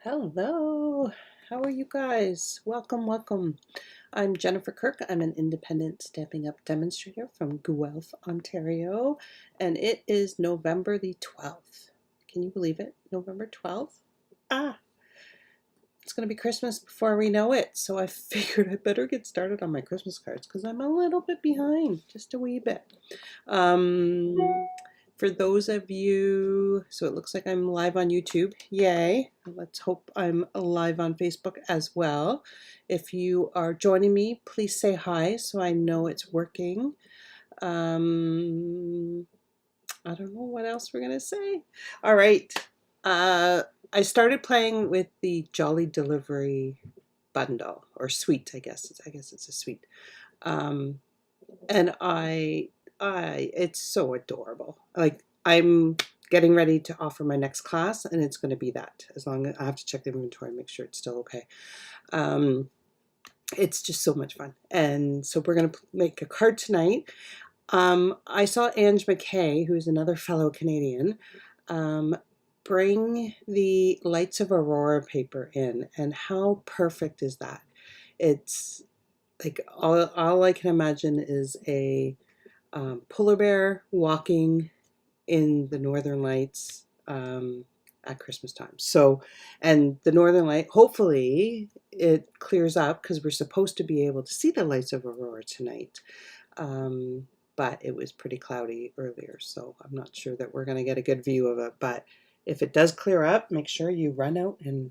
Hello, how are you guys? Welcome, welcome. I'm Jennifer Kirk. I'm an independent Stampin' Up! Demonstrator from Guelph, Ontario, and it is November the 12th. Can you believe it? November 12th? Ah, it's going to be Christmas before we know it, so I figured I better get started on my Christmas cards because I'm a little bit behind, just a wee bit. Um, for those of you, so it looks like I'm live on YouTube. Yay. Let's hope I'm live on Facebook as well. If you are joining me, please say hi so I know it's working. I don't know what else we're going to say. All right. I started playing with the Jolly Delivery bundle or suite, I guess. I guess it's a suite. Um, and it's so adorable. Like I'm getting ready to offer my next class, and it's going to be that. As long as I have to check the inventory and make sure it's still okay. It's just so much fun, and so we're going to make a card tonight. I saw Ange McKay, who's another fellow Canadian, bring the Lights of Aurora paper in, and how perfect is that? It's like all I can imagine is a polar bear walking in the northern lights at Christmas time. So, and the northern light, hopefully it clears up because we're supposed to be able to see the lights of Aurora tonight. But it was pretty cloudy earlier, so I'm not sure that we're going to get a good view of it. But if it does clear up, make sure you run out and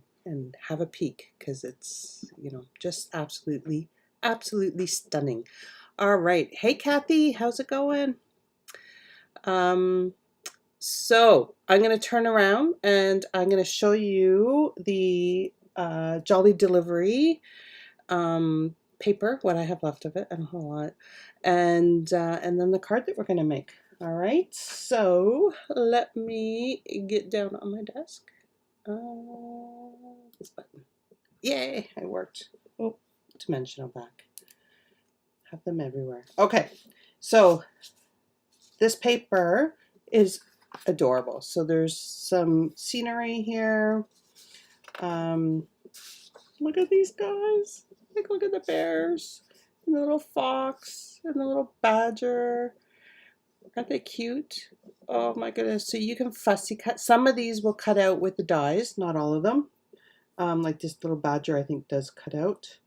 have a peek because it's, just absolutely stunning. All right. Hey, Kathy, how's it going? So I'm going to turn around and I'm going to show you the Jolly Delivery paper, what I have left of it, and a whole lot, and then the card that we're going to make. All right. So let me get down on my desk. This button. Yay! I worked. Oh, dimensional back. Have them everywhere. Okay. So this paper is adorable. So there's some scenery here. Look at these guys. Like, look at the bears and the little fox and the little badger. Aren't they cute? Oh my goodness. So you can fussy cut. Some of these will cut out with the dies, not all of them. Like this little badger, I think, does cut out.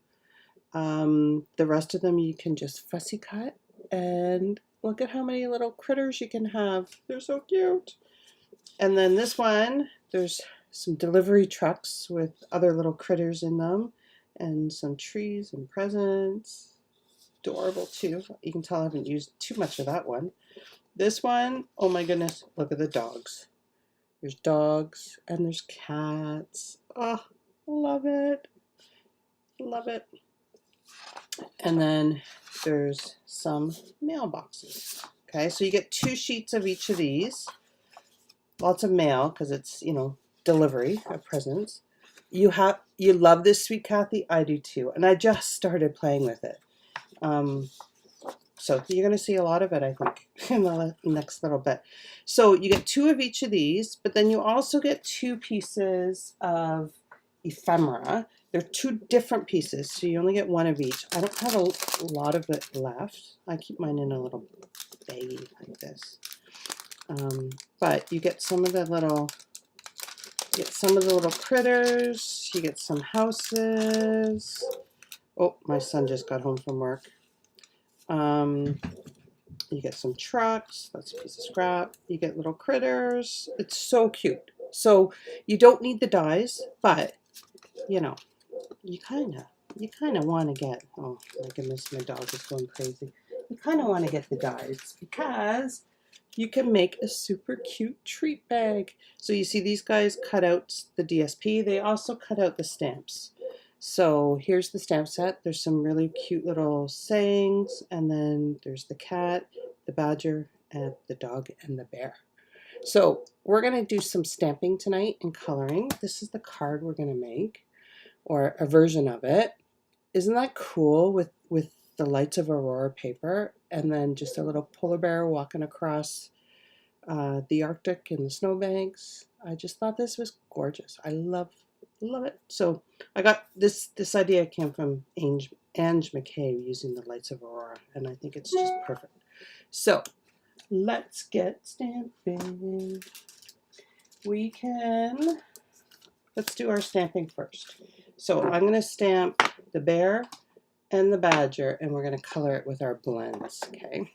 The rest of them you can just fussy cut, and look at how many little critters you can have. They're so cute. And then this one, there's some delivery trucks with other little critters in them, and some trees and presents. Adorable too. You can tell I haven't used too much of that one. This one, oh my goodness, look at the dogs. There's dogs and there's cats. Oh, love it. Love it. And then there's some mailboxes. Okay, so you get 2 sheets of each of these. Lots of mail because it's, delivery of presents. You love this, sweet Kathy? I do too. And I just started playing with it. So you're going to see a lot of it, I think, in the next little bit. So you get 2 of each of these, but then you also get 2 pieces of ephemera. They're 2 different pieces, so you only get 1 of each. I don't have a lot of it left. I keep mine in a little baggie like this. But you get some of the little critters. You get some houses. Oh, my son just got home from work. You get some trucks. That's a piece of scrap. You get little critters. It's so cute. So you don't need the dies, but you kind of want to get. Oh my goodness, my dog is going crazy. You kind of want to get the dies because you can make a super cute treat bag. So you see these guys cut out the DSP. They also cut out the stamps. So here's the stamp set. There's some really cute little sayings, and then there's the cat, the badger, and the dog and the bear. So we're going to do some stamping tonight and coloring. This is the card we're going to make, or a version of it. Isn't that cool with the Lights of Aurora paper, and then just a little polar bear walking across the Arctic and the snowbanks? I just thought this was gorgeous. I love Love it. So I got this idea came from Ange McKay using the lights of Aurora, and I think it's just perfect. So let's get stamping. Let's do our stamping first. So I'm going to stamp the bear and the badger, and we're going to color it with our blends, okay?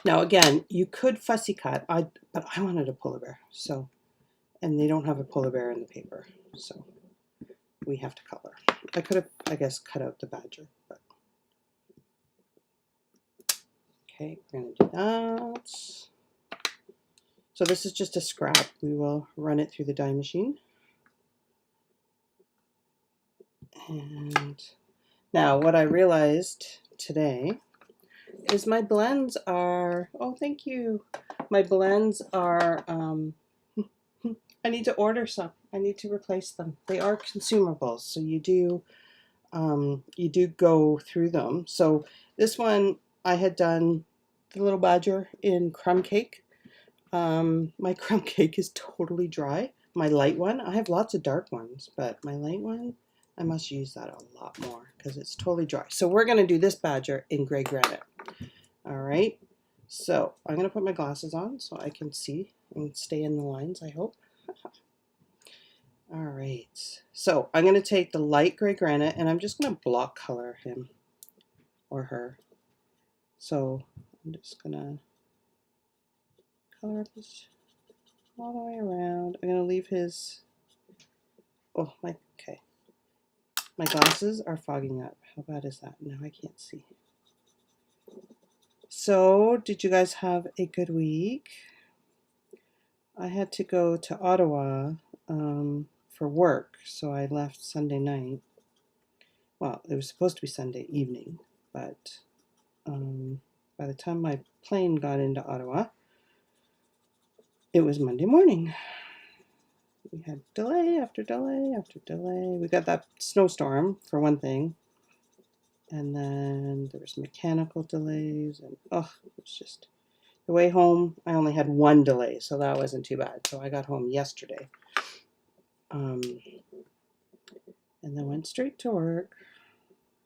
Now again, you could fussy cut, but I wanted a polar bear, so, and they don't have a polar bear in the paper, so we have to color. I could have, I guess, cut out the badger, but okay, we're going to do that. So this is just a scrap. We will run it through the die machine. And now what I realized today is my blends are, oh, thank you. My blends are, I need to order some. I need to replace them. They are consumables, so you do go through them. So this one I had done the little badger in crumb cake. My crumb cake is totally dry. My light one, I have lots of dark ones, but my light one, I must use that a lot more because it's totally dry. So we're going to do this badger in gray granite. All right. So I'm going to put my glasses on so I can see and stay in the lines, I hope. All right. So I'm going to take the light gray granite and I'm just going to block color him or her. So I'm just going to color this all the way around. I'm going to leave his, oh, okay. My glasses are fogging up. How bad is that? Now I can't see. So, did you guys have a good week? I had to go to Ottawa for work, so I left Sunday night. Well, it was supposed to be Sunday evening, but by the time my plane got into Ottawa, it was Monday morning. We had delay after delay after delay. We got that snowstorm, for one thing. And then there was mechanical delays, and oh, it was just the way home. I only had one delay, so that wasn't too bad. So I got home yesterday, and then went straight to work.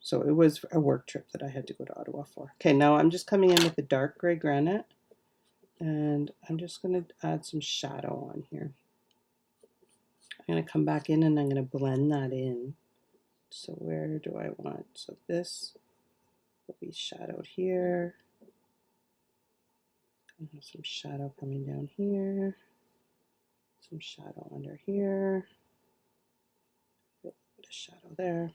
So it was a work trip that I had to go to Ottawa for. Okay, now I'm just coming in with the dark gray granite, and I'm just going to add some shadow on here. I'm going to come back in and I'm going to blend that in. So where do I want? So this will be shadowed here. I have some shadow coming down here, some shadow under here, a little bit of shadow there,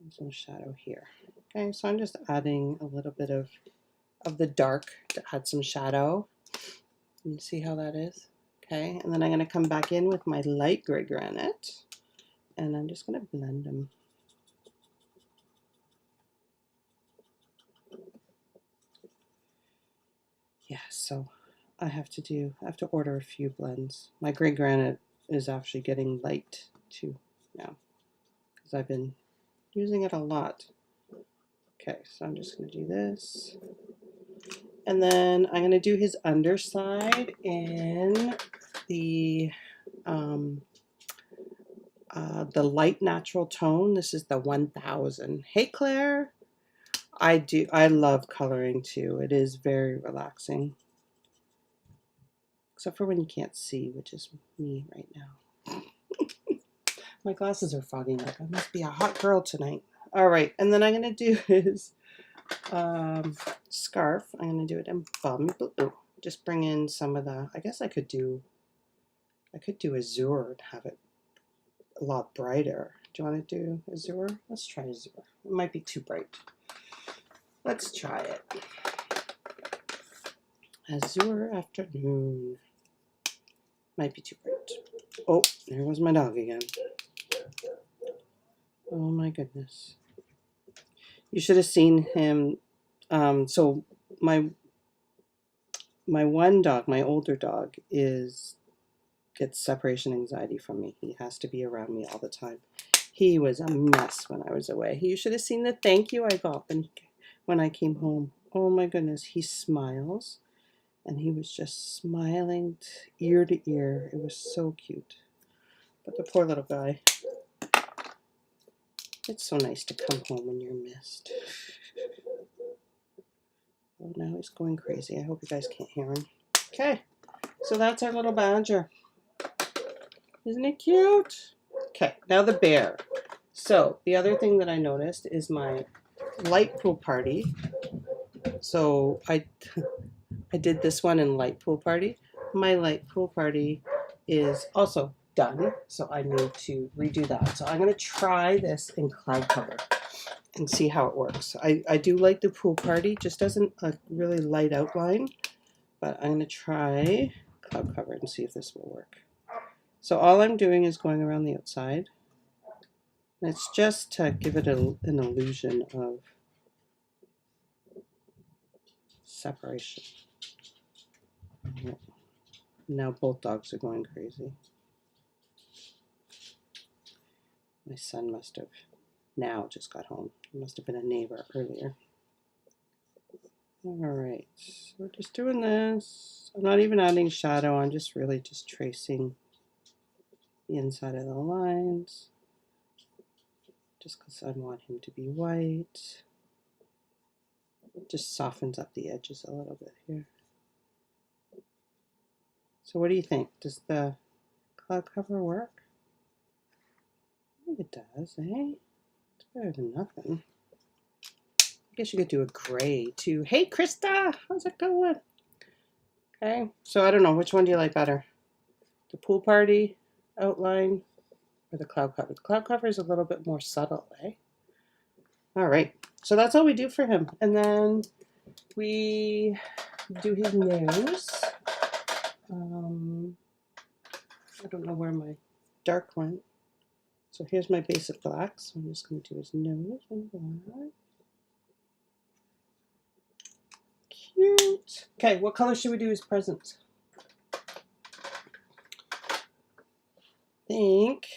and some shadow here. Okay, so I'm just adding a little bit of the dark to add some shadow. You see how that is? Okay, and then I'm going to come back in with my light gray granite, and I'm just going to blend them. Yeah, so I have to order a few blends. My gray granite is actually getting light too now because I've been using it a lot. Okay, so I'm just going to do this. And then I'm going to do his underside in the light natural tone. This is the 1000. Hey, Claire. I love coloring too. It is very relaxing. Except for when you can't see, which is me right now. My glasses are fogging up. I must be a hot girl tonight. All right, and then I'm going to do his scarf. I'm going to do it in bum blue. Just bring in some of the, I guess I could do azure and have it a lot brighter. Do you want to do azure? Let's try azure. It might be too bright. Let's try it. Azure afternoon. Might be too bright. Oh, there was my dog again. Oh my goodness. You should have seen him. So my one dog, my older dog, gets separation anxiety from me. He has to be around me all the time. He was a mess when I was away. You should have seen the thank you I got when I came home. Oh my goodness, he smiles. And he was just smiling ear to ear. It was so cute. But the poor little guy. It's so nice to come home when you're missed. Oh, now he's going crazy. I hope you guys can't hear him. Okay, so that's our little badger. Isn't it cute? Okay, now the bear. So the other thing that I noticed is my light pool party. So I did this one in light pool party. My light pool party is also done, so I need to redo that. So I'm going to try this in cloud cover and see how it works. I do like the pool party, just doesn't a really light outline, but I'm going to try cloud cover and see if this will work. So all I'm doing is going around the outside, and it's just to give it an illusion of separation. Now both dogs are going crazy. My son must have now just got home. He must have been a neighbor earlier. All right, so we're just doing this. I'm not even adding shadow. I'm just really just tracing the inside of the lines, just because I want him to be white. It just softens up the edges a little bit here. So what do you think? Does the cloud cover work? I think it does, eh? It's better than nothing. I guess you could do a gray too. Hey Krista, how's it going? Okay, so I don't know, which one do you like better? The pool party outline or the cloud cover? The cloud cover is a little bit more subtle, eh? All right, so that's all we do for him. And then we do his nose. I don't know where my dark went. So here's my base of black. So I'm just going to do his nose in black. Cute. Okay, what color should we do his presents? I think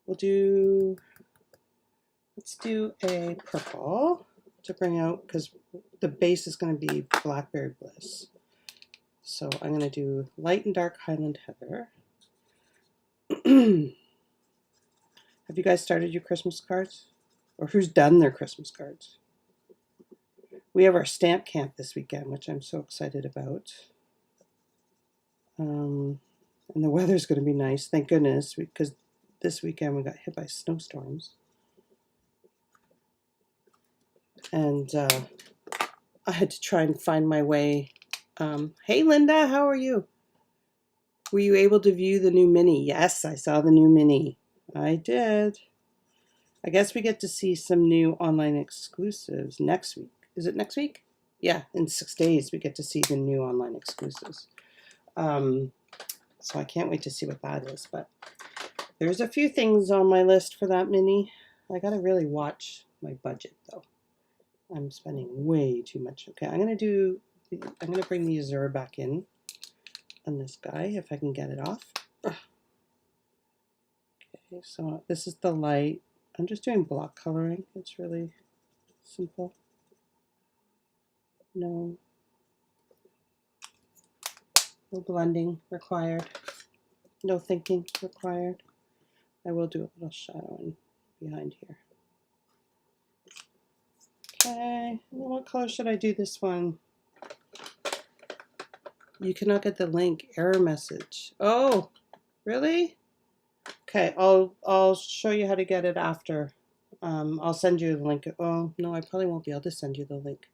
we'll do, let's do a purple to bring out, because the base is going to be Blackberry Bliss. So I'm going to do light and dark Highland Heather. Have you guys started your Christmas cards? Or who's done their Christmas cards? We have our stamp camp this weekend, which I'm so excited about. And the weather's going to be nice, thank goodness, because this weekend we got hit by snowstorms. And I had to try and find my way. Hey Linda, how are you? Were you able to view the new mini? Yes, I saw the new mini. I did. I guess we get to see some new online exclusives next week. Is it next week? Yeah, in 6 days we get to see the new online exclusives. So I can't wait to see what that is. But there's a few things on my list for that mini. I gotta really watch my budget though. I'm spending way too much. Okay, I'm gonna bring the Azure back in on this guy if I can get it off. Okay, so this is the light. I'm just doing block coloring. It's really simple. No blending required. No thinking required. I will do a little shadowing behind here. Okay, what color should I do this one? You cannot get the link. Error message. Oh, really? Okay, I'll show you how to get it after. I'll send you the link. Oh, no, I probably won't be able to send you the link.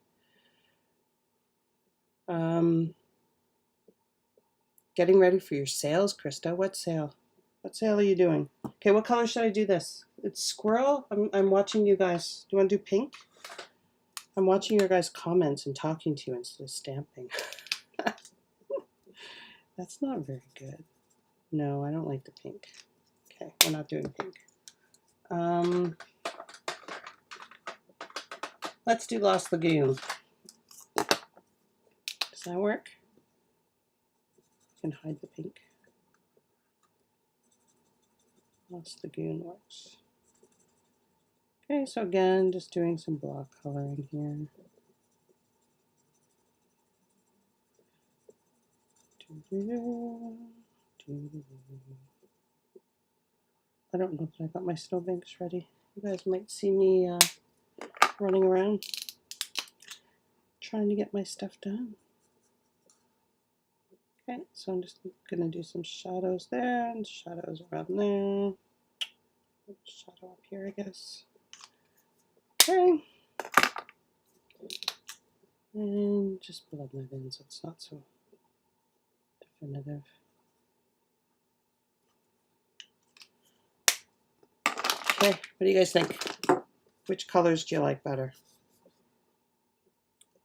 Getting ready for your sales, Krista. What sale? What sale are you doing? Okay, what color should I do this? It's squirrel. I'm watching you guys. Do you want to do pink? I'm watching your guys' comments and talking to you instead of stamping. That's not very good. No, I don't like the pink. Okay, we're not doing pink. Let's do Lost Lagoon. Does that work? You can hide the pink. Lost Lagoon works. Okay, so again, just doing some block coloring here. I don't know that I got my snowbanks ready. You guys might see me running around trying to get my stuff done. Okay, so I'm just going to do some shadows there and shadows around there. Shadow up here, I guess. Okay. And just blend that in so it's not so definitive. Okay, what do you guys think? Which colors do you like better?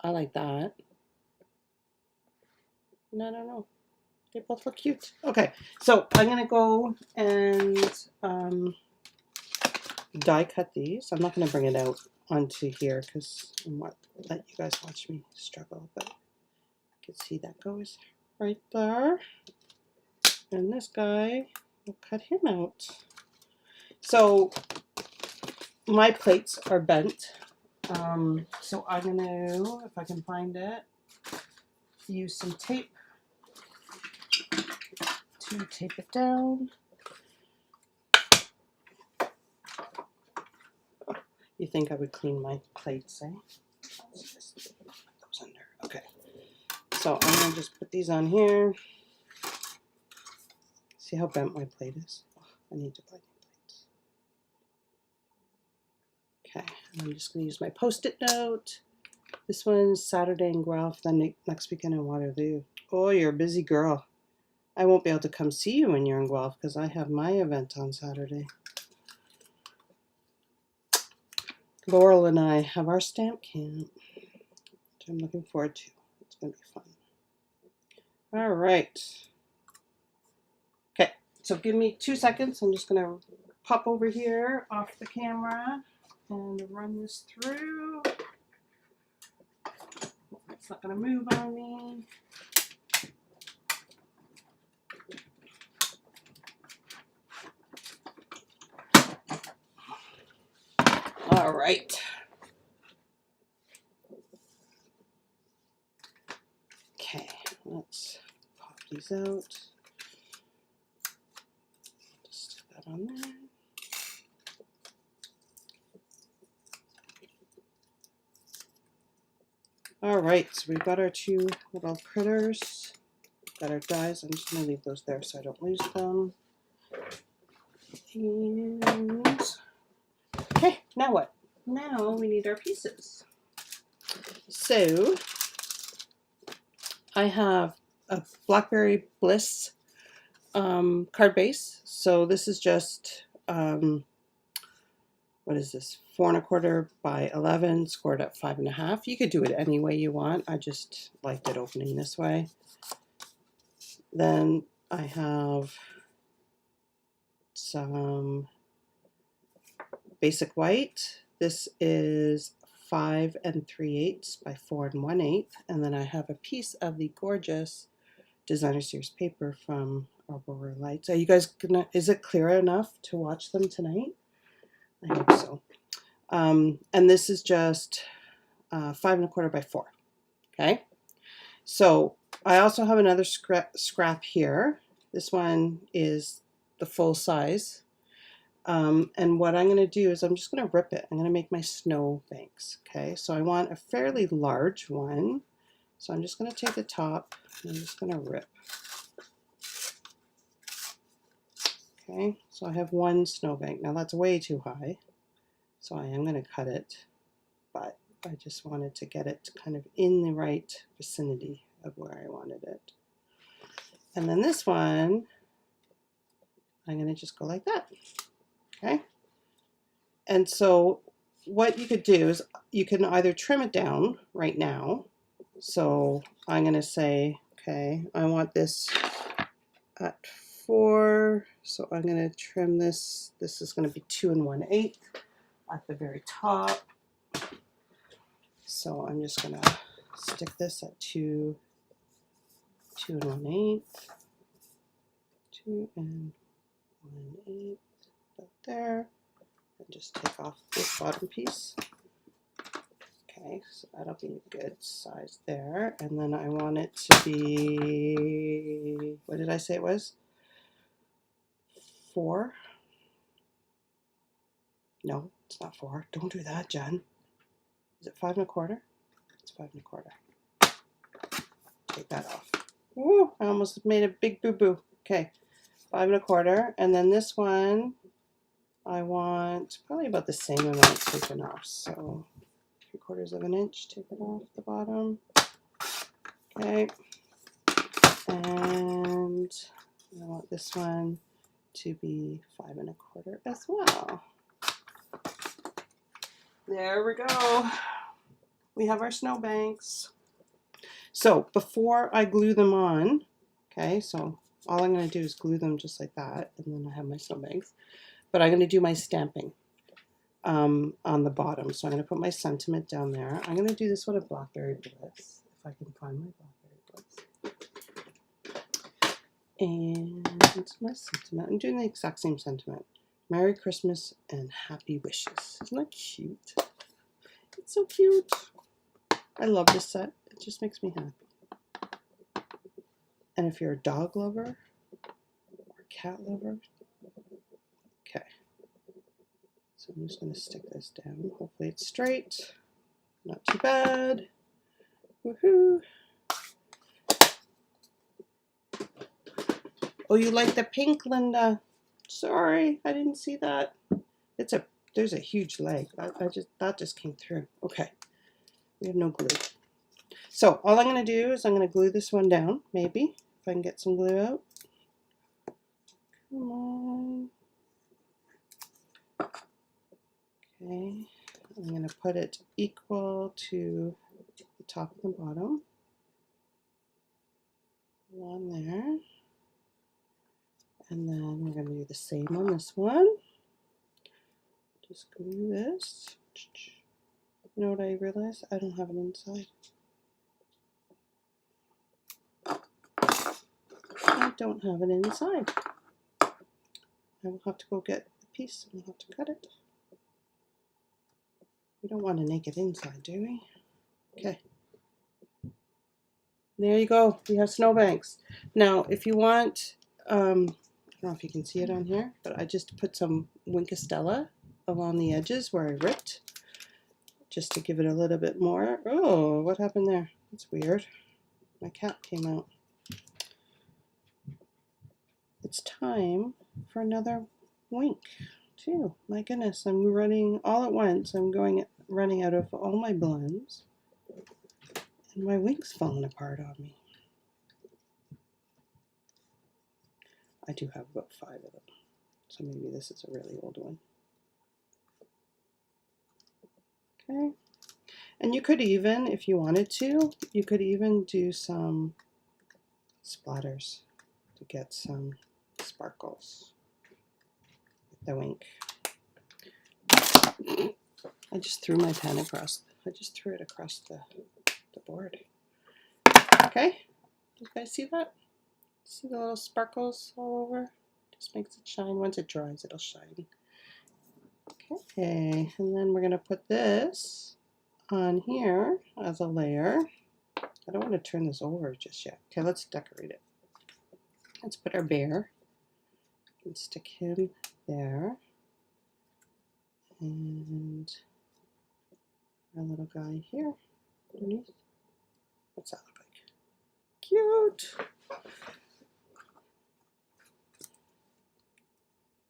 I like that. No, no, no. They both look cute. Okay, so I'm going to go and die cut these. I'm not going to bring it out onto here because I want to let you guys watch me struggle, but you can see that goes right there. And this guy, we'll cut him out. So my plates are bent. So I'm going to, if I can find it, use some tape to tape it down. You think I would clean my plates, eh? Let's just put those under. Okay. So I'm going to just put these on here. See how bent my plate is? Oh, I need to buy new plates. Okay, and I'm just going to use my Post-it note. This one's Saturday in Guelph, then next weekend in Waterloo. Oh, you're a busy girl. I won't be able to come see you when you're in Guelph because I have my event on Saturday. Laurel and I have our stamp camp, which I'm looking forward to. It's going to be fun. All right. Okay, so give me 2 seconds. I'm just going to pop over here off the camera and run this through. It's not going to move on me. All right. Okay, let's pop these out. Just stick that on there. All right, so we've got our two little critters. We've got our dies. I'm just going to leave those there so I don't lose them. And okay, now what? Now we need our pieces. So I have a Blackberry Bliss card base. So this is just what is this? 4 1/4 by 11, scored at 5.5. You could do it any way you want. I just liked it opening this way. Then I have some basic white. This is 5 3/8 by 4 1/8, and then I have a piece of the gorgeous Designer Series paper from Aurora Lights. Are you guys gonna? Is it clear enough to watch them tonight? I hope so. And this is just 5 1/4 by 4. Okay. So I also have another scrap here. This one is the full size. And what I'm going to do is I'm just going to rip it. I'm going to make my snow banks. Okay. So I want a fairly large one. So I'm just going to take the top and I'm just going to rip. Okay. So I have one snowbank. Now that's way too high. So I am going to cut it, but I just wanted to get it kind of in the right vicinity of where I wanted it. And then this one, I'm going to just go like that. Okay. And so what you could do is you can either trim it down right now. So I'm going to say, okay, I want this at 4. So I'm going to trim this. This is going to be 2 1/8 at the very top. So I'm just going to stick this at 2 1/8. 2 1/8 right there. And just take off this bottom piece. Okay, so that'll be a good size there. And then I want it to be, what did I say it was? 4. No, it's not 4. Don't do that, Jen. Is it 5 1/4? It's 5 1/4. Take that off. Ooh, I almost made a big boo-boo. Okay, 5 1/4. And then this one, I want probably about the same amount taken off. So 3/4 of an inch, take it off the bottom. Okay. And I want this one to be 5 1/4 as well. There we go. We have our snowbanks. So before I glue them on, okay, so all I'm going to do is glue them just like that, and then I have my snowbanks. But I'm going to do my stamping on the bottom. So I'm going to put my sentiment down there. I'm going to do this one with Blackberry Bliss, if I can find my Blackberry Bliss. And my sentiment. I'm doing the exact same sentiment. Merry Christmas and happy wishes. Isn't that cute? It's so cute. I love this set. It just makes me happy. And if you're a dog lover or cat lover, okay. So I'm just going to stick this down. Hopefully it's straight. Not too bad. Woohoo! Oh, you like the pink, Linda? Sorry, I didn't see that. There's a huge leg. That just came through. Okay, we have no glue. So all I'm going to do is I'm going to glue this one down. Maybe if I can get some glue out. Come on. Okay, I'm going to put it equal to the top and the bottom. Along there. And then we're going to do the same on this one. Just glue this. You know what I realized? I don't have it inside. I don't have it inside. I will have to go get a piece and I'll have to cut it. We don't want to naked inside, do we? Okay. There you go. We have snowbanks. Now, if you want, I don't know if you can see it on here, but I just put some Winkostella along the edges where I ripped, just to give it a little bit more. Oh, what happened there? That's weird. My cat came out. It's time for another wink, too. My goodness, I'm running all at once. I'm running out of all my blends, and my wink's falling apart on me. I do have about 5 of them, so maybe this is a really old one. Okay, and you could even, if you wanted to, you could even do some splatters to get some sparkles with the wink. I just threw my pen across. I just threw it across the board. Okay, you guys see that? See the little sparkles all over? Just makes it shine. Once it dries, it'll shine. Okay, and then we're going to put this on here as a layer. I don't want to turn this over just yet. Okay, let's decorate it. Let's put our bear and stick him there. And our little guy here underneath. What's that look like? Cute!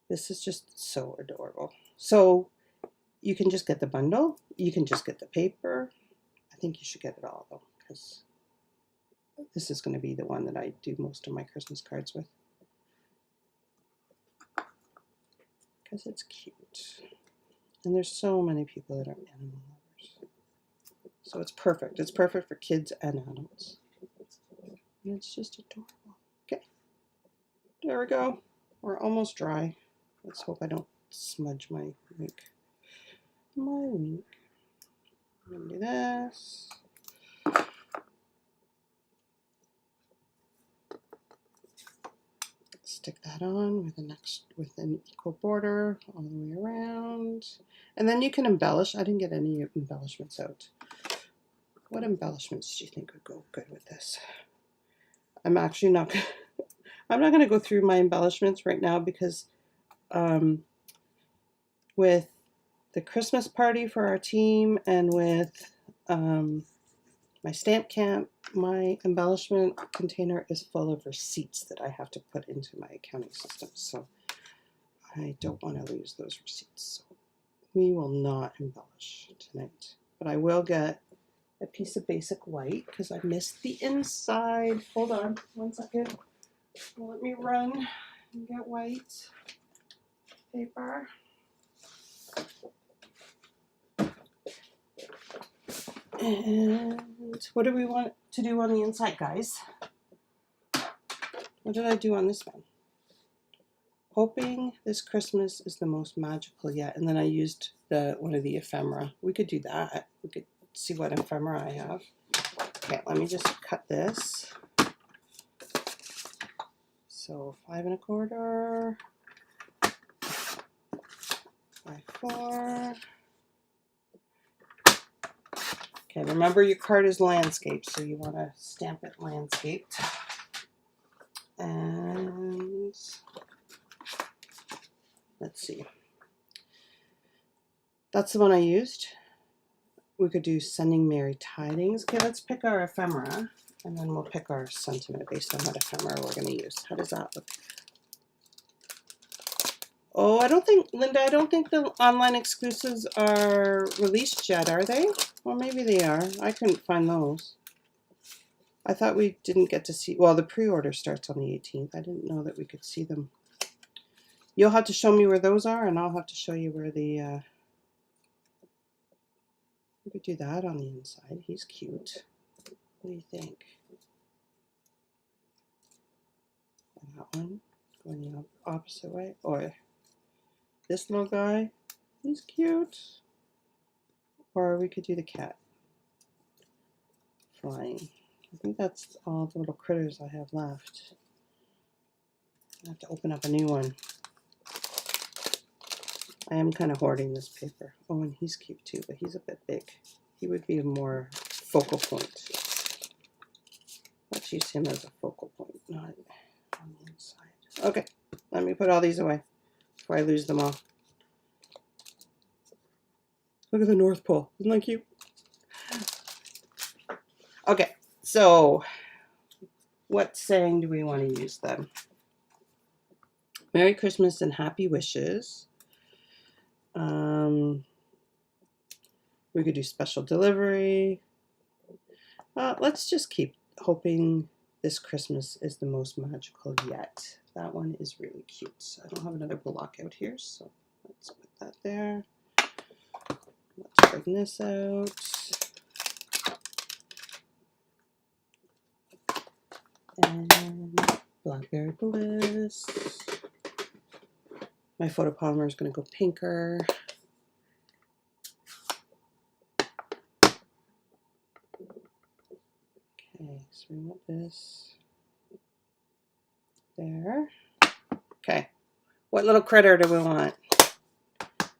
This is just so adorable. So you can just get the bundle. You can just get the paper. I think you should get it all though, because this is going to be the one that I do most of my Christmas cards with. Because it's cute. And there's so many people that are animal lovers. So it's perfect. It's perfect for kids and adults. And it's just adorable. Okay. There we go. We're almost dry. Let's hope I don't smudge my wink. My wink. I'm going to do this. Stick that on with an equal border all the way around. And then you can embellish. I didn't get any embellishments out. What embellishments do you think would go good with this? I'm actually not I'm not going to go through my embellishments right now because with the Christmas party for our team and with my stamp camp. My embellishment container is full of receipts that I have to put into my accounting system, so I don't want to lose those receipts. So we will not embellish tonight, but I will get a piece of basic white because I missed the inside. Hold on 1 second. Let me run and get white paper. And what do we want to do on the inside, guys? What did I do on this one? Hoping this Christmas is the most magical yet. And then I used one of the ephemera. We could do that. We could see what ephemera I have. Okay, let me just cut this. So 5 1/4 by 4. Okay, remember your card is landscape, so you want to stamp it landscaped. And let's see. That's the one I used. We could do sending merry tidings. Okay, let's pick our ephemera, and then we'll pick our sentiment based on what ephemera we're going to use. How does that look? Oh, Linda, I don't think the online exclusives are released yet, are they? Well, maybe they are. I couldn't find those. I thought we didn't get to see, well, the pre-order starts on the 18th. I didn't know that we could see them. You'll have to show me where those are, and I'll have to show you where the, we could do that on the inside. He's cute. What do you think? And that one, going the opposite way, or this little guy, he's cute. Or we could do the cat flying. I think that's all the little critters I have left. I have to open up a new one. I am kind of hoarding this paper. Oh, and he's cute too, but he's a bit big. He would be a more focal point. Let's use him as a focal point, not on the inside. Okay, let me put all these away before I lose them all. Look at the North Pole. Isn't that cute? Okay, so what saying do we want to use then? Merry Christmas and happy wishes. We could do special delivery. Let's just keep hoping this Christmas is the most magical yet. That one is really cute. I don't have another block out here, so let's put that there. Let's bring this out. And Blackberry Bliss. My photopolymer is going to go pinker. Okay, so we want this there. Okay, what little critter do we want?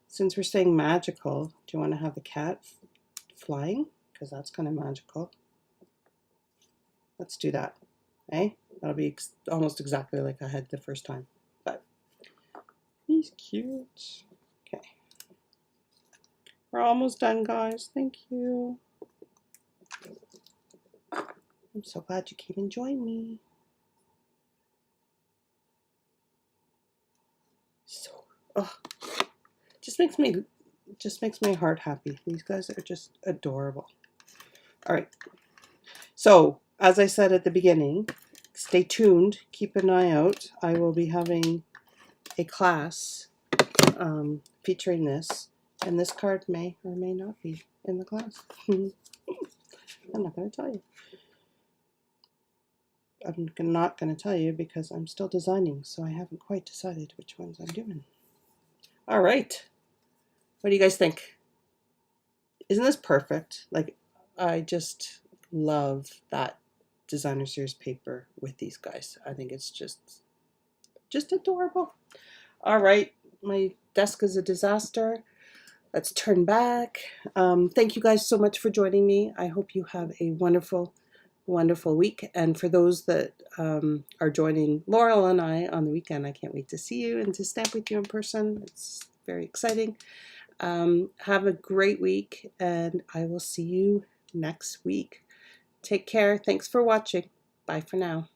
Since we're saying magical, do you want to have the cat flying? Because that's kind of magical. Let's do that. Eh? That'll be almost exactly like I had the first time. But he's cute. Okay. We're almost done, guys. Thank you. I'm so glad you came and joined me. So, oh, just makes my heart happy. These guys are just adorable. All right. So, as I said at the beginning, stay tuned. Keep an eye out. I will be having a class featuring this, and this card may or may not be in the class. I'm not going to tell you. I'm not going to tell you because I'm still designing, so I haven't quite decided which ones I'm doing. All right. What do you guys think? Isn't this perfect? Like, I just love that designer series paper with these guys. I think it's just adorable. All right. My desk is a disaster. Let's turn back. Thank you guys so much for joining me. I hope you have a wonderful week. And for those that are joining Laurel and I on the weekend, I can't wait to see you and to stamp with you in person. It's very exciting. Have a great week, and I will see you next week. Take care. Thanks for watching. Bye for now.